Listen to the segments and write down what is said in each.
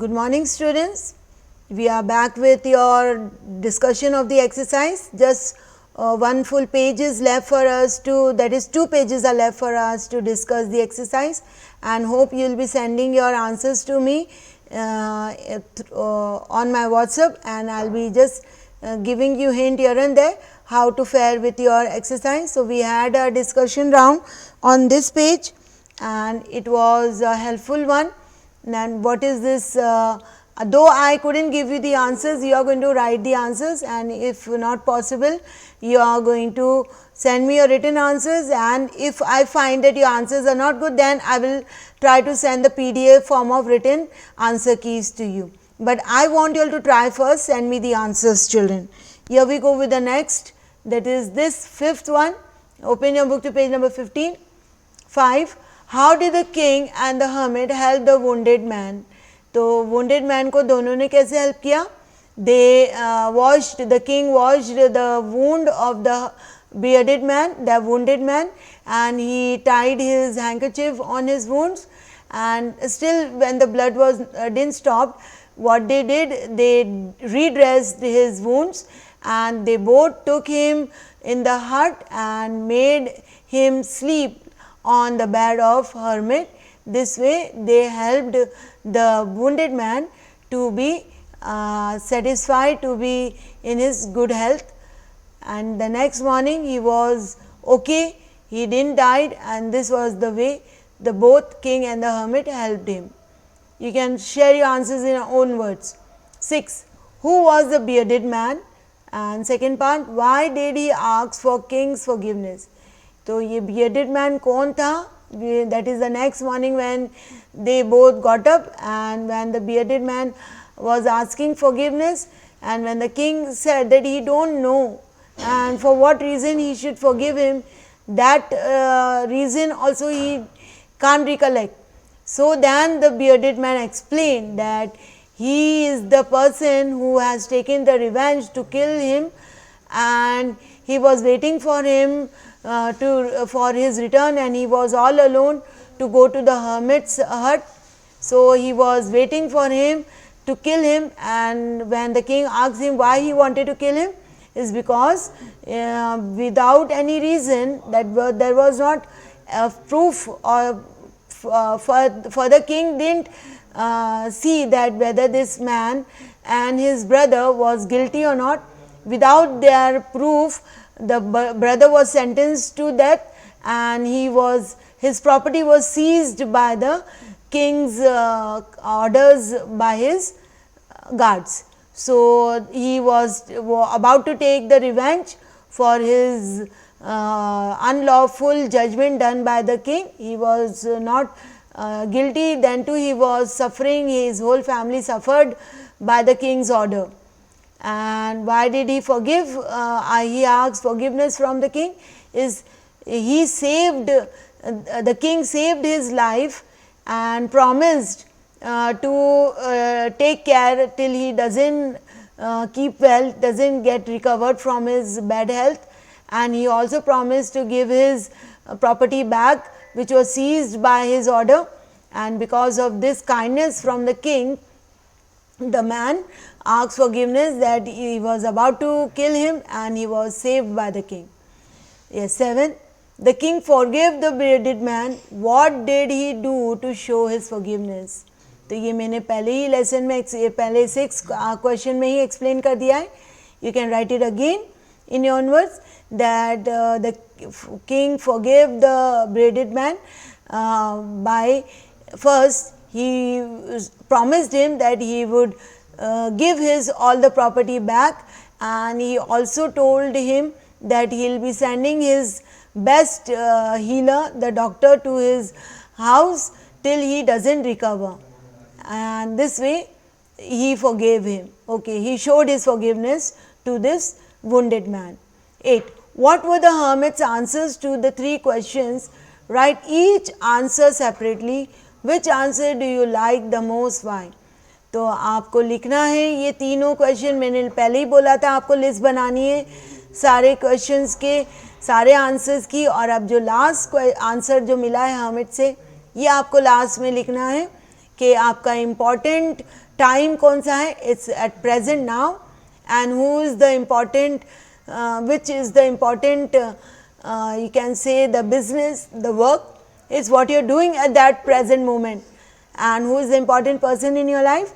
Good morning, students. We are back with your discussion of the exercise. Just one full page is left for us to, that is 2 pages are left for us to discuss the exercise, and hope you will be sending your answers to me on my WhatsApp, and I will be just giving you hint here and there how to fare with your exercise. So, we had a discussion round on this page and it was a helpful one. And what is this? Though I couldn't give you the answers, you are going to write the answers, and if not possible, you are going to send me your written answers, and if I find that your answers are not good, then I will try to send the PDF form of written answer keys to you. But I want you all to try first, send me the answers, children. Here we go with the next, that is this 5th one. Open your book to page number 15. 5. How did the king and the hermit help the wounded man? तो wounded man को दोनों ने कैसे help किया? They the king washed the wound of the bearded man, the wounded man, and he tied his handkerchief on his wounds, and still when the blood was didn't stop, what they did, they redressed his wounds, and they both took him in the hut and made him sleep on the bed of hermit. This way they helped the wounded man to be satisfied, to be in his good health, and the next morning he was okay, he didn't die, and this was the way the both king and the hermit helped him. You can share your answers in your own words. 6. Who was the bearded man? And second part, why did he ask for king's forgiveness? तो ये bearded man कौन था? That is the next morning when they both got up, and when the bearded man was asking forgiveness, and when the king said that he don't know and for what reason he should forgive him, that reason also he can't recollect. So then the bearded man explained that he is the person who has taken the revenge to kill him, and he was waiting for him for his return, and he was all alone to go to the hermit's hut. So he was waiting for him to kill him, and when the king asked him why he wanted to kill him, is because without any reason, that there was not proof, or for the king didn't see that whether this man and his brother was guilty or not. Without their proof, the brother was sentenced to death, and his property was seized by the king's orders by his guards. So he was about to take the revenge for his unlawful judgment done by the king. He was not guilty, then too he was suffering, his whole family suffered by the king's order. And why did he forgive? He asked forgiveness from the king. Is he saved, the king saved his life and promised to take care till he doesn't keep well, doesn't get recovered from his bad health, and he also promised to give his property back which was seized by his order. And because of this kindness from the king, the man asked forgiveness that he was about to kill him, and he was saved by the king. Yes. 7. The king forgave the bearded man. What did he do to show his forgiveness? तो ये मैंने पहले ही lesson में पहले 6 question में ही explain कर दिया है. You can write it again in your own words, that the king forgave the bearded man by first he promised him that he would give his all the property back, and he also told him that he will be sending his best healer, the doctor, to his house till he doesn't recover, and this way he forgave him. Okay, he showed his forgiveness to this wounded man. 8. What were the hermit's answers to the 3 questions? Write each answer separately. Which answer do you like the most? Why? तो आपको लिखना है ये तीनों question, मैंने पहले ही बोला था आपको लिस्ट बनानी है सारे क्वेश्चंस के, सारे आंसर्स की, और अब जो लास्ट आंसर जो मिला है हर्मिट से, ये आपको लास्ट में लिखना है कि आपका important time कौन सा है, it's at present now, and who is the important, which is the important, you can say the business, the work is what you are doing at that present moment, and who is the important person in your life,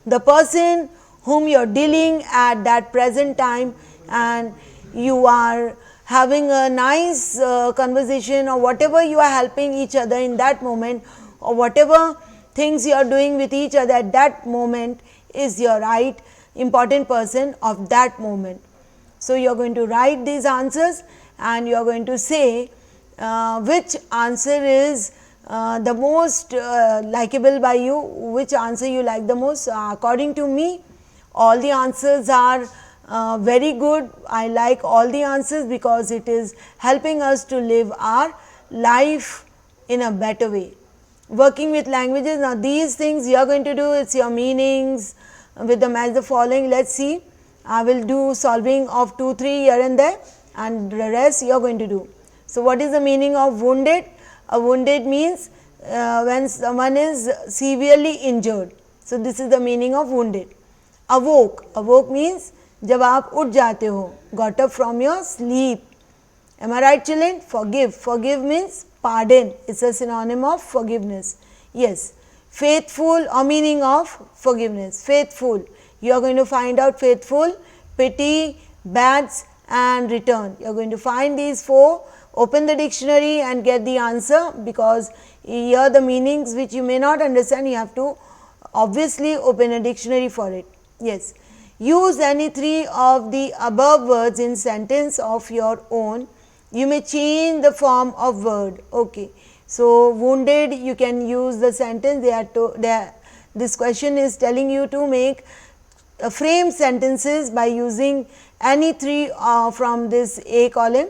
the person whom you are dealing at that present time, and you are having a nice conversation, or whatever you are helping each other in that moment, or whatever things you are doing with each other at that moment is your right important person of that moment. So, you are going to write these answers and you are going to say which answer is the most likable by you, which answer you like the most. According to me, all the answers are very good. I like all the answers because it is helping us to live our life in a better way. Working with languages, now these things you are going to do, it is your meanings with the match the following. Let us see, I will do solving of 2, 3 here and there, and the rest you are going to do. So, what is the meaning of wounded? A wounded means when someone is severely injured. So, this is the meaning of wounded. Awoke, awoke means जब आप उठ जाते हो, got up from your sleep. Am I right, children? Forgive, forgive means pardon, it's a synonym of forgiveness. Yes, faithful or meaning of forgiveness, faithful. You are going to find out faithful, pity, bads and return. You are going to find these 4, open the dictionary and get the answer, because here the meanings which you may not understand, you have to obviously open a dictionary for it. Yes, use any 3 of the above words in sentence of your own. You may change the form of word. Okay. So, wounded, you can use the sentence, this question is telling you to make frame sentences by using any 3 from this A column,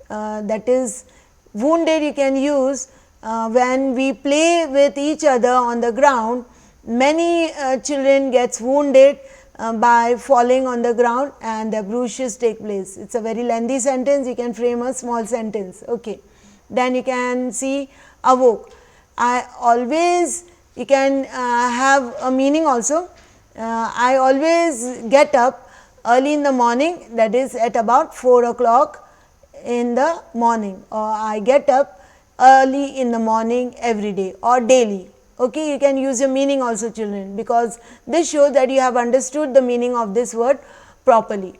that is wounded you can use when we play with each other on the ground. Many children gets wounded by falling on the ground and the bruises take place. It is a very lengthy sentence, you can frame a small sentence. Okay. Then you can see awoke. I always, you can have a meaning also. I always get up early in the morning, that is at about 4 o'clock in the morning, or I get up early in the morning every day or daily. Okay, you can use your meaning also, children, because this shows that you have understood the meaning of this word properly.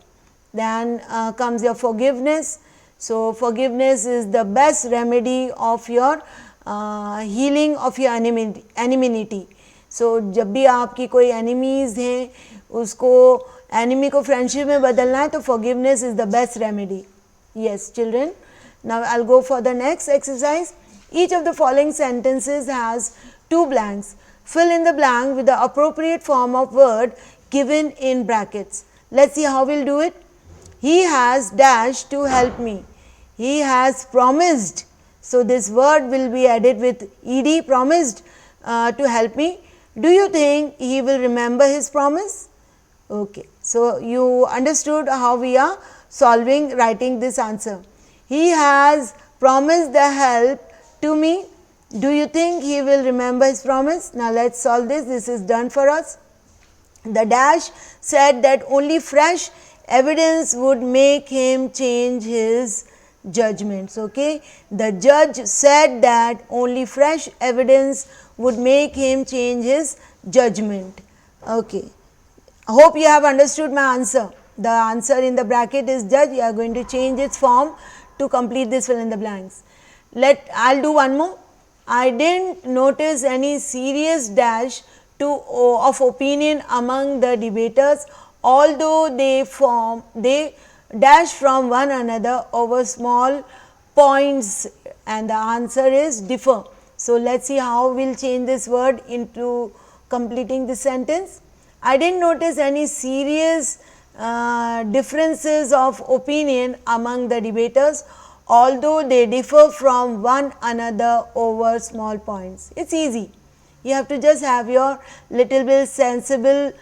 Then comes your forgiveness. So, forgiveness is the best remedy of your healing of your enmity. So, जब भी आपकी कोई enemies हैं, उसको enemy को friendship में बदलना है, तो forgiveness is the best remedy. Yes, children. Now, I will go for the next exercise. Each of the following sentences has 2 blanks. Fill in the blank with the appropriate form of word given in brackets. Let us see how we will do it. He has dash to help me. He has promised. So, this word will be added with ed, promised to help me. Do you think he will remember his promise? Okay. So, you understood how we are solving, writing this answer. He has promised the help to me. Do you think he will remember his promise? Now, let us solve this. This is done for us. The dash said that only fresh evidence would make him change his judgments. Okay. The judge said that only fresh evidence would make him change his judgment. Okay. I hope you have understood my answer. The answer in the bracket is judge. You are going to change its form to complete this fill in the blanks. I will do one more. I didn't notice any serious dash of opinion among the debaters, although they dash from one another over small points, and the answer is differ. So, let us see how we will change this word into completing this sentence. I didn't notice any serious differences of opinion among the debaters, although they differ from one another over small points. It is easy. You have to just have your little bit sensible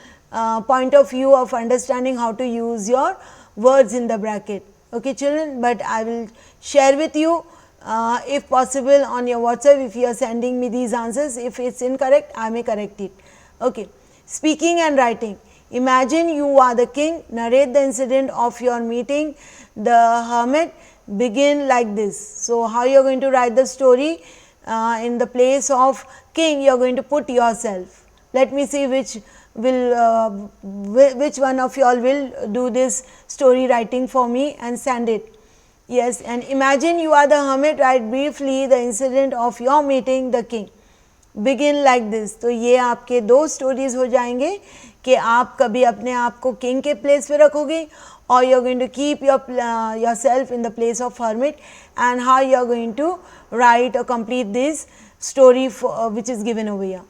point of view of understanding how to use your words in the bracket. Okay, children, but I will share with you if possible on your WhatsApp if you are sending me these answers. If it's incorrect, I may correct it. Okay. Speaking and writing. Imagine you are the king, narrate the incident of your meeting the hermit, begin like this. So, how you are going to write the story? In the place of king you are going to put yourself. Let me see which one of you all will do this story writing for me and send it. Yes, and imagine you are the hermit, write briefly the incident of your meeting the king. Begin like this. तो ये आपके दो stories हो जाएंगे कि आप कभी अपने आप को किंग के प्लेस पे रखोगे or you are going to keep yourself in the place of hermit, and how you are going to write or complete this story which is given over here.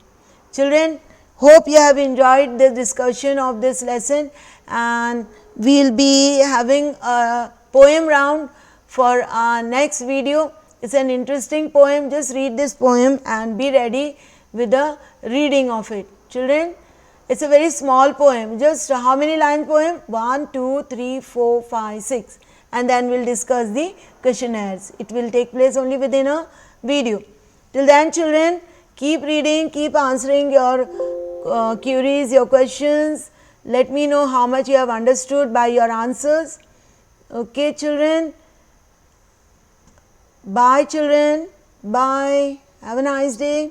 Children, hope you have enjoyed the discussion of this lesson, and we will be having a poem round for our next video. It's an interesting poem. Just read this poem and be ready with the reading of it. Children, it's a very small poem. Just how many line poem? 1, 2, 3, 4, 5, 6, and then we'll discuss the questionnaires. It will take place only within a video. Till then, children, keep reading, keep answering your queries, your questions. Let me know how much you have understood by your answers. Okay, children. Bye, children. Bye. Have a nice day.